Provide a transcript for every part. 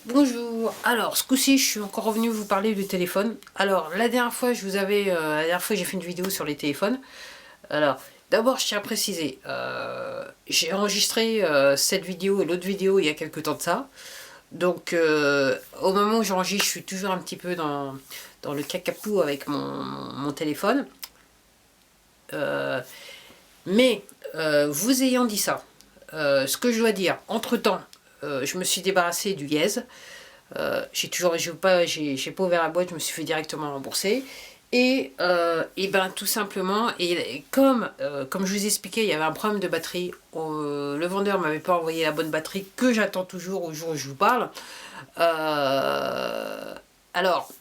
Bonjour, alors ce coup-ci je suis encore revenu vous parler du téléphone. Alors la dernière fois j'ai fait une vidéo sur les téléphones. Alors d'abord je tiens à préciser, j'ai enregistré cette vidéo et l'autre vidéo il y a quelques temps de ça. Donc au moment où j'enregistre je suis toujours un petit peu dans le cacapou avec mon téléphone. Mais vous ayant dit ça, ce que je dois dire, entre temps je me suis débarrassé du Yes. J'ai pas ouvert la boîte, je me suis fait directement rembourser. Et ben tout simplement, comme je vous expliquais, il y avait un problème de batterie. Le vendeur m'avait pas envoyé la bonne batterie que j'attends toujours au jour où je vous parle. Alors,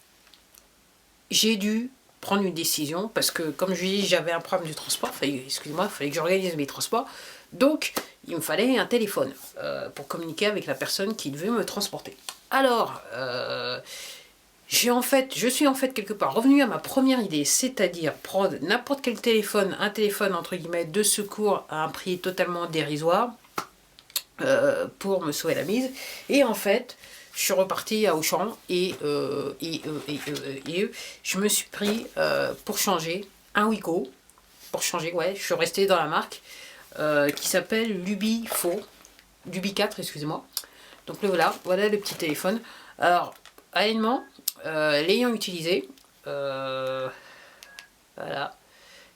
j'ai dû prendre une décision parce que, comme je vous dis, j'avais un problème de transport. Excusez-moi, il fallait que j'organise mes transports. Donc, il me fallait un téléphone pour communiquer avec la personne qui devait me transporter. Alors, je suis en fait quelque part revenu à ma première idée, c'est-à-dire prendre n'importe quel téléphone, un téléphone entre guillemets de secours à un prix totalement dérisoire pour me sauver la mise. Et en fait, je suis reparti à Auchan et je me suis pris pour changer un Wiko. Pour changer, ouais, je suis resté dans la marque qui s'appelle Lubifo. Lubi 4, excusez-moi. Donc le voilà le petit téléphone. Alors, honnêtement, l'ayant utilisé, voilà,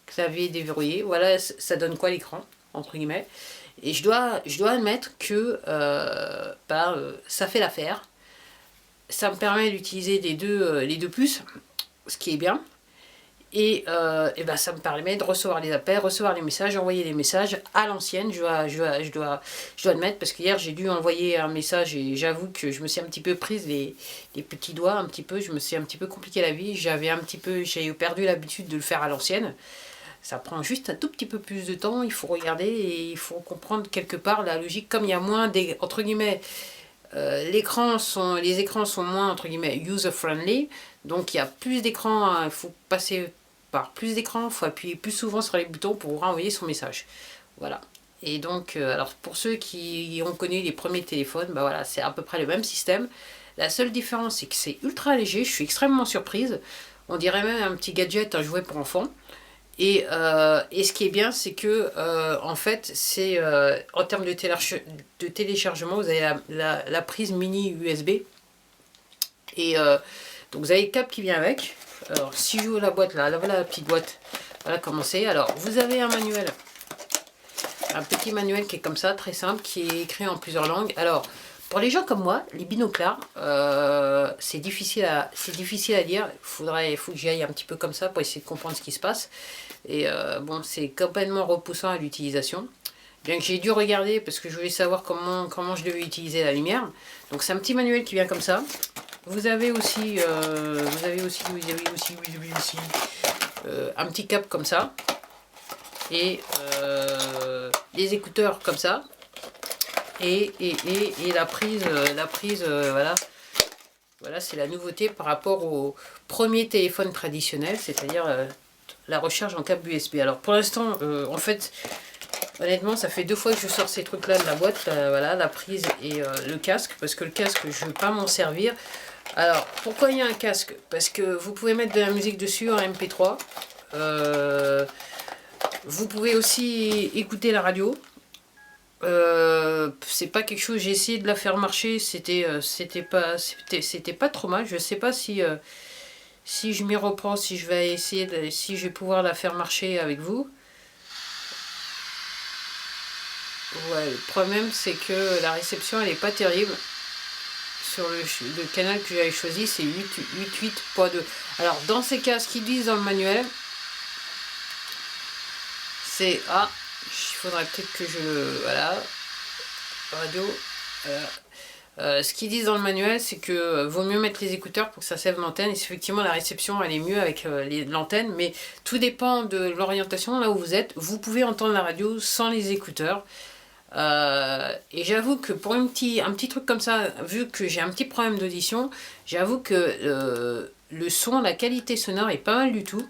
clavier déverrouillé, voilà, ça donne quoi l'écran, entre guillemets. Et je dois admettre que ça fait l'affaire. Ça me permet d'utiliser les deux puces, ce qui est bien. Et ben ça me permet de recevoir les appels, recevoir les messages, envoyer des messages à l'ancienne. Je dois admettre, parce qu'hier j'ai dû envoyer un message et j'avoue que je me suis un petit peu prise les petits doigts, un petit peu, je me suis un petit peu compliqué la vie. J'ai perdu l'habitude de le faire à l'ancienne. Ça prend juste un tout petit peu plus de temps, il faut regarder et il faut comprendre quelque part la logique. Comme il y a moins entre guillemets, les écrans sont moins entre guillemets user friendly, donc il y a plus d'écrans, il faut passer par plus d'écrans, il faut appuyer plus souvent sur les boutons pour renvoyer son message. Voilà. Et donc, alors pour ceux qui ont connu les premiers téléphones, bah voilà, c'est à peu près le même système. La seule différence, c'est que c'est ultra léger, je suis extrêmement surprise. On dirait même un petit gadget, un jouet pour enfants. Et ce qui est bien, c'est que en fait, c'est en termes de téléchargement, vous avez la prise mini USB. Et donc vous avez le câble qui vient avec. Alors si j'ouvre la boîte là, voilà la petite boîte. Voilà comment c'est. Alors vous avez un manuel, un petit manuel qui est comme ça, très simple, qui est écrit en plusieurs langues. Alors pour les gens comme moi, les binoclars, c'est difficile à lire. Il faut que j'y aille un petit peu comme ça pour essayer de comprendre ce qui se passe. Et bon, c'est complètement repoussant à l'utilisation. Bien que j'ai dû regarder parce que je voulais savoir comment je devais utiliser la lumière. Donc c'est un petit manuel qui vient comme ça. Vous avez aussi un petit câble comme ça. Et les écouteurs comme ça. Et la prise, voilà. Voilà, c'est la nouveauté par rapport au premier téléphone traditionnel, c'est-à-dire la recharge en câble USB. Alors pour l'instant, en fait, honnêtement, ça fait 2 fois que je sors ces trucs-là de la boîte, voilà, la prise et le casque, parce que le casque, je ne veux pas m'en servir. Alors, pourquoi il y a un casque? Parce que vous pouvez mettre de la musique dessus en MP3. Vous pouvez aussi écouter la radio. C'est pas quelque chose, j'ai essayé de la faire marcher, c'était pas trop mal. Je sais pas si je m'y reprends, si je vais pouvoir la faire marcher avec vous. Ouais, le problème c'est que la réception elle est pas terrible. Sur le canal que j'avais choisi, c'est 8.2. Alors dans ces cas, ce qu'ils disent dans le manuel, c'est il faudrait peut-être que voilà, radio, voilà. Ce qu'ils disent dans le manuel, c'est que vaut mieux mettre les écouteurs pour que ça sève l'antenne. Et effectivement, la réception, elle est mieux avec l'antenne, mais tout dépend de l'orientation là où vous êtes. Vous pouvez entendre la radio sans les écouteurs. Et j'avoue que pour un petit truc comme ça, vu que j'ai un petit problème d'audition, j'avoue que le son, la qualité sonore est pas mal du tout.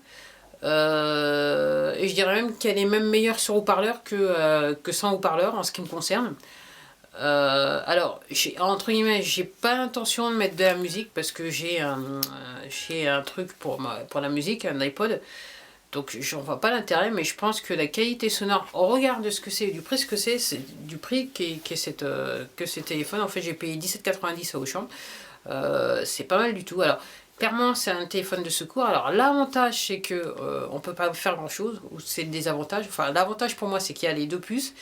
Et je dirais même qu'elle est même meilleure sur haut-parleur que sans haut-parleur en ce qui me concerne. Alors, entre guillemets, j'ai pas l'intention de mettre de la musique parce que j'ai un truc pour la musique, un iPod. Donc j'en vois pas l'intérêt, mais je pense que la qualité sonore, au regard de ce que c'est, du prix que c'est du prix que ces téléphones. En fait, j'ai payé 17,90 à Auchan. C'est pas mal du tout. Alors, clairement, c'est un téléphone de secours. Alors, l'avantage, c'est que on peut pas faire grand chose, ou c'est le désavantage. Enfin, l'avantage pour moi, c'est qu'il y a les deux puces.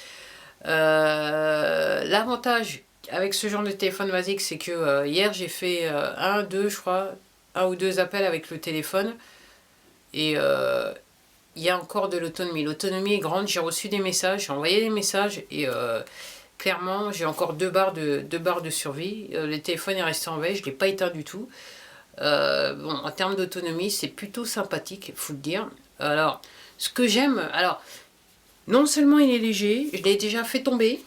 L'avantage avec ce genre de téléphone basique, c'est que hier, j'ai fait je crois, un ou deux appels avec le téléphone. Et il y a encore de l'autonomie. L'autonomie est grande, j'ai reçu des messages, j'ai envoyé des messages et clairement j'ai encore deux barres de survie. Le téléphone est resté en veille, je ne l'ai pas éteint du tout. Bon, en termes d'autonomie, c'est plutôt sympathique, il faut le dire. Alors, ce que j'aime, alors, non seulement il est léger, je l'ai déjà fait tomber.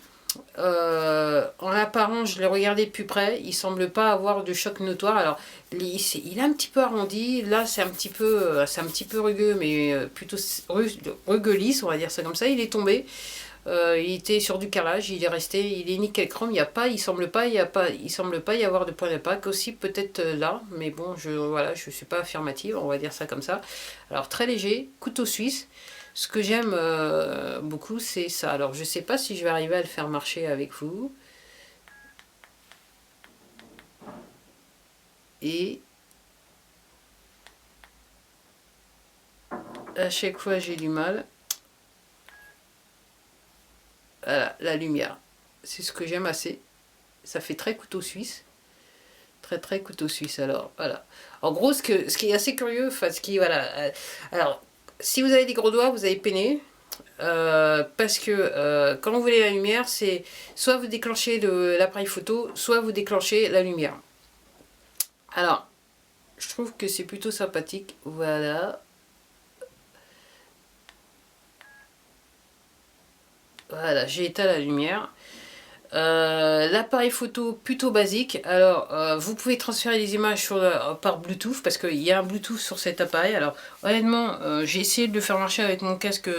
En apparence, je l'ai regardé de plus près, il semble pas avoir de choc notoire. Alors, il est un petit peu arrondi, là c'est un petit peu rugueux, mais plutôt rugueux lisse, on va dire ça comme ça. Il est tombé, il était sur du carrelage, il est resté, il est nickel chrome. Il semble pas y avoir de point d'impact. Aussi peut-être là, mais bon, je suis pas affirmative, on va dire ça comme ça. Alors très léger, couteau suisse. Ce que j'aime beaucoup, c'est ça. Alors, je sais pas si je vais arriver à le faire marcher avec vous. Et à chaque fois, j'ai du mal. Voilà, la lumière. C'est ce que j'aime assez. Ça fait très couteau suisse. Très, très couteau suisse. Alors, voilà. En gros, ce qui est assez curieux, enfin, alors, si vous avez des gros doigts, vous avez peiné. Parce que quand vous voulez la lumière, c'est soit vous déclenchez l'appareil photo, soit vous déclenchez la lumière. Alors, je trouve que c'est plutôt sympathique. Voilà. Voilà, j'ai éteint la lumière. L'appareil photo plutôt basique. Alors, vous pouvez transférer les images par Bluetooth parce qu'il y a un Bluetooth sur cet appareil. Alors, honnêtement, j'ai essayé de le faire marcher avec mon casque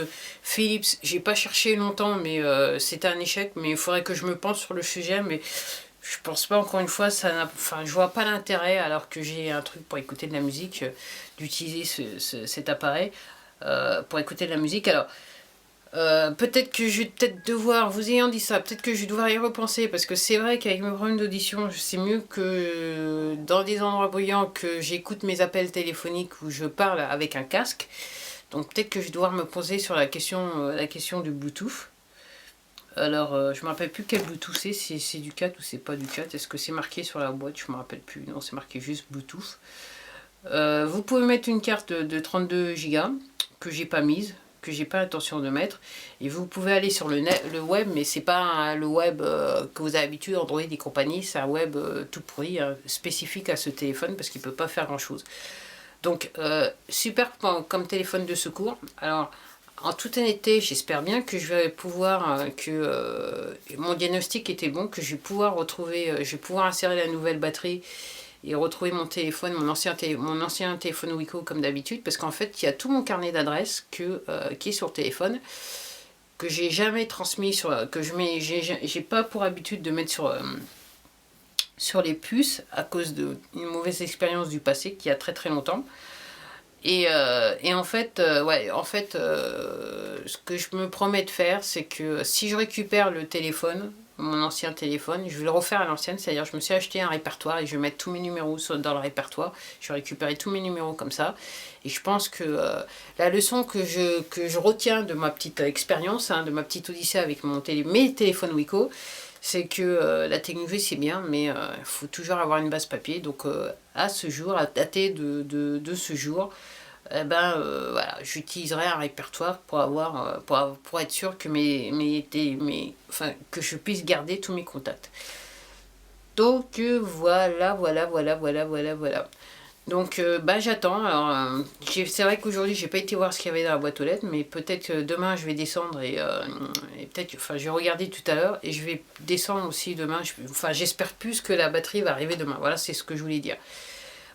Philips. J'ai pas cherché longtemps, mais c'était un échec. Mais il faudrait que je me penche sur le sujet. Mais je pense pas, encore une fois, je vois pas l'intérêt, alors que j'ai un truc pour écouter de la musique, d'utiliser cet appareil pour écouter de la musique. Alors, peut-être que je vais devoir, vous ayant dit ça, peut-être que je vais devoir y repenser, parce que c'est vrai qu'avec mes problèmes d'audition, c'est mieux que dans des endroits bruyants que j'écoute mes appels téléphoniques où je parle avec un casque. Donc peut-être que je vais devoir me poser sur la question du Bluetooth. Alors, je me rappelle plus quel Bluetooth c'est, si c'est du 4 ou c'est pas du 4. Est-ce que c'est marqué sur la boîte? Je me rappelle plus. Non, c'est marqué juste Bluetooth. Vous pouvez mettre une carte de 32 Go que j'ai pas mise, que j'ai pas l'intention de mettre, et vous pouvez aller sur le web, mais c'est pas le web que vous avez l'habitude, Android et compagnie, c'est un web tout pourri, spécifique à ce téléphone parce qu'il peut pas faire grand chose. Donc super comme téléphone de secours. Alors en toute honnêteté, j'espère bien que je vais pouvoir, mon diagnostic était bon, que je vais pouvoir je vais pouvoir insérer la nouvelle batterie et retrouver mon téléphone, mon ancien téléphone Wiko comme d'habitude, parce qu'en fait, il y a tout mon carnet d'adresses qui est sur le téléphone, que j'ai jamais transmis j'ai pas pour habitude de mettre sur les puces à cause d'une mauvaise expérience du passé qui a très très longtemps. Et en fait, ce que je me promets de faire, c'est que si je récupère le téléphone, mon ancien téléphone, je vais le refaire à l'ancienne, c'est-à-dire je me suis acheté un répertoire et je vais mettre tous mes numéros dans le répertoire. Je vais récupérer tous mes numéros comme ça. Et je pense que la leçon que je retiens de ma petite expérience, de ma petite odyssée avec mes téléphones Wiko, c'est que la technologie c'est bien, mais il faut toujours avoir une base papier. Donc à ce jour, à dater de ce jour, voilà, j'utiliserai un répertoire pour être sûr que que je puisse garder tous mes contacts. Donc voilà. Donc j'attends. Alors c'est vrai qu'aujourd'hui j'ai pas été voir ce qu'il y avait dans la boîte aux lettres, mais peut-être que demain je vais descendre et peut-être, je vais regarder tout à l'heure et je vais descendre aussi demain. J'espère plus que la batterie va arriver demain. Voilà, c'est ce que je voulais dire.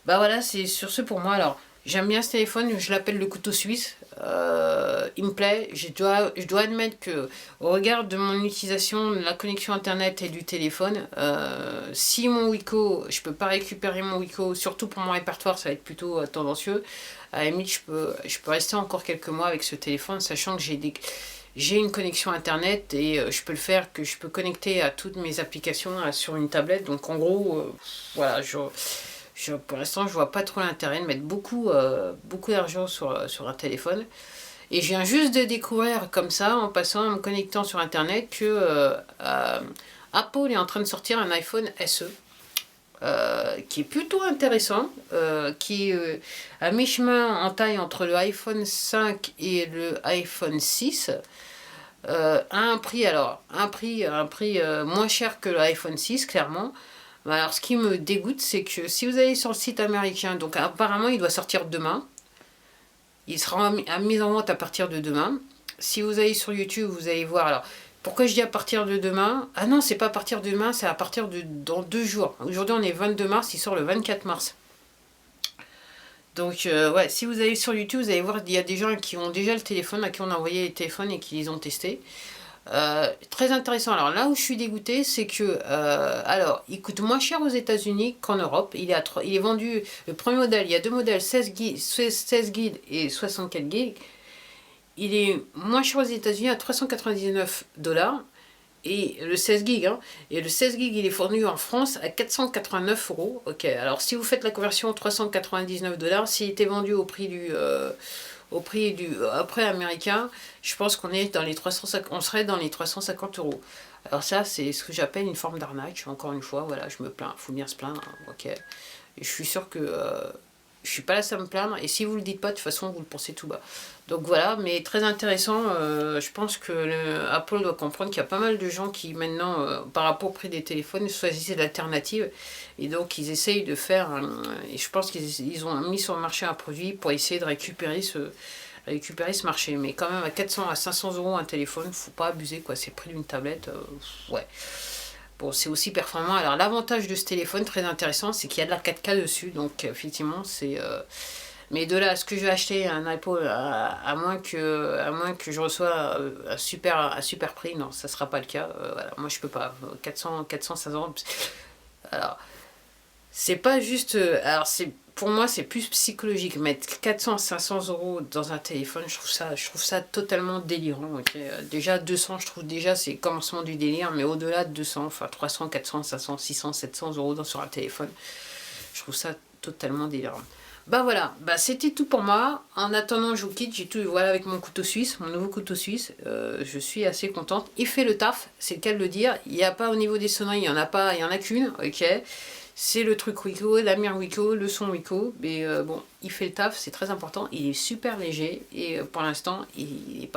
Voilà, c'est sur ce pour moi. Alors J'aime bien ce téléphone, je l'appelle le couteau suisse. Il me plaît. Je dois admettre que, au regard de mon utilisation de la connexion internet et du téléphone, si mon Wiko, je peux pas récupérer mon Wiko, surtout pour mon répertoire, ça va être plutôt tendancieux. À la limite, je peux rester encore quelques mois avec ce téléphone, sachant que j'ai une connexion internet et je peux le faire, que je peux connecter à toutes mes applications sur une tablette. Donc en gros, voilà, pour l'instant, je vois pas trop l'intérêt de mettre beaucoup d'argent sur un téléphone. Et je viens juste de découvrir comme ça, en passant, en me connectant sur internet, que Apple est en train de sortir un iPhone SE. Qui est plutôt intéressant, qui est à mi-chemin en taille entre le iPhone 5 et le iPhone 6, à un prix moins cher que l'iPhone 6, clairement. Alors ce qui me dégoûte, c'est que si vous allez sur le site américain, donc apparemment il doit sortir demain, il sera mis en vente à partir de demain. Si vous allez sur YouTube, vous allez voir. Alors pourquoi je dis à partir de demain? Ah non, c'est pas à partir de demain, c'est à partir de dans 2 jours. Aujourd'hui on est 22 mars, il sort le 24 mars. Donc ouais, si vous allez sur YouTube, vous allez voir, il y a des gens qui ont déjà le téléphone, à qui on a envoyé les téléphones et qui les ont testés. Très intéressant. Alors là où je suis dégoûtée, c'est que alors il coûte moins cher aux États-Unis qu'en Europe. Il est vendu, le premier modèle, il y a deux modèles, 16 GB et 64 GB. Il est moins cher aux États-Unis à 399 $. Et le 16 GB, hein, et le 16 GB, il est fourni en France à 489 €. Ok, alors si vous faites la conversion 399 $, s'il était vendu au prix du après américain, je pense qu'on est dans les 350, on serait dans les 350 €. Alors ça, c'est ce que j'appelle une forme d'arnaque. Encore une fois, voilà, je me plains, faut bien se plaindre, hein, ok. Et je suis sûr que je suis pas là à me plaindre, et si vous le dites pas, de toute façon, vous le pensez tout bas. Donc voilà, mais très intéressant. Je pense que Apple doit comprendre qu'il y a pas mal de gens qui maintenant, par rapport au prix des téléphones, choisissent l'alternative, et donc ils essayent de faire, et je pense qu'ils ont mis sur le marché un produit pour essayer de récupérer ce marché. Mais quand même, à 400 à 500 € un téléphone, faut pas abuser, quoi. C'est le prix d'une tablette, ouais. Bon, c'est aussi performant. Alors l'avantage de ce téléphone, très intéressant, c'est qu'il y a de la 4K dessus. Donc effectivement, c'est... Mais de là à ce que je vais acheter un iPod, à moins que je reçois un super prix, non, ça sera pas le cas. Voilà, moi je peux pas. 400, 500 €. Alors, c'est pas juste... alors pour moi, c'est plus psychologique. Mettre 400 500 € dans un téléphone, je trouve ça totalement délirant. Okay. Déjà, 200, je trouve déjà, c'est le commencement du délire. Mais au-delà de 200, enfin 300, 400, 500, 600, 700 € sur un téléphone, je trouve ça totalement délirant. Bah voilà, bah c'était tout pour moi. En attendant, je vous quitte. J'ai tout, voilà, avec mon couteau suisse, mon nouveau couteau suisse. Je suis assez contente. Il fait le taf, c'est le cas de le dire. Il n'y a pas au niveau des sonneries, il y en a qu'une, ok. C'est le truc Wiko, la mire Wiko, le son Wiko. Mais bon, il fait le taf, c'est très important. Il est super léger et pour l'instant, il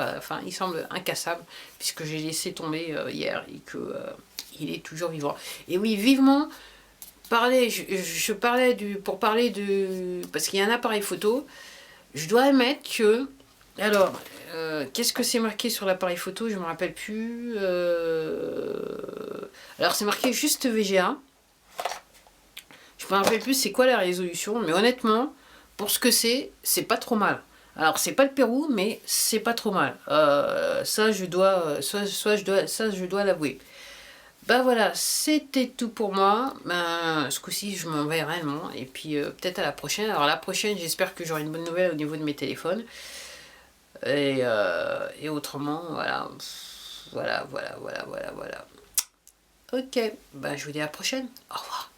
semble incassable puisque j'ai laissé tomber hier et que il est toujours vivant. Et oui, vivement. Je parlais parce qu'il y a un appareil photo. Je dois admettre que, alors, qu'est-ce que c'est marqué sur l'appareil photo? Je me rappelle plus. Alors c'est marqué juste VGA. Je me rappelle plus c'est quoi la résolution, mais honnêtement, pour ce que c'est pas trop mal. Alors c'est pas le Pérou, mais c'est pas trop mal. Ça je dois l'avouer. Bah voilà, c'était tout pour moi. Ben, ce coup-ci, je m'en vais réellement. Et puis peut-être à la prochaine. Alors la prochaine, j'espère que j'aurai une bonne nouvelle au niveau de mes téléphones. Et autrement, voilà. Voilà. Ok, bah je vous dis à la prochaine. Au revoir.